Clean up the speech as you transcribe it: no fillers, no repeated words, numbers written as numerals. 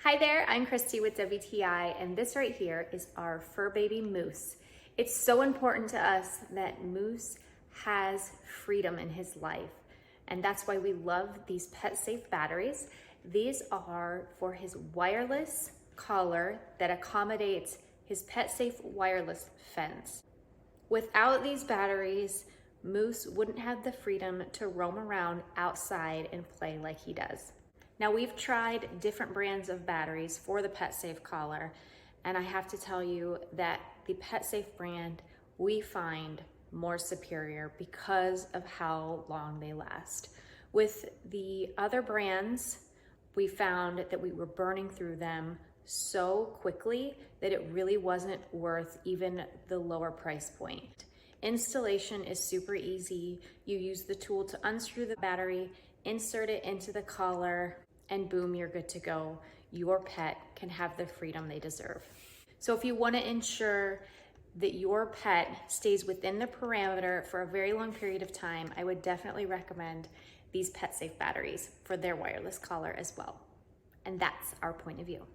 Hi there, I'm Christy with WTI, and this right here is our fur baby Moose. It's so important to us that Moose has freedom in his life, and that's why we love these PetSafe batteries. These are for his wireless collar that accommodates his PetSafe wireless fence. Without these batteries, Moose wouldn't have the freedom to roam around outside and play like he does. Now, we've tried different brands of batteries for the PetSafe collar, and I have to tell you that the PetSafe brand we find more superior because of how long they last. With the other brands, we found that we were burning through them so quickly that it really wasn't worth even the lower price point. Installation is super easy. You use the tool to unscrew the battery, insert it into the collar, and boom, you're good to go. Your pet can have the freedom they deserve. So if you want to ensure that your pet stays within the parameter for a very long period of time, I would definitely recommend these PetSafe batteries for their wireless collar as well. And that's our point of view.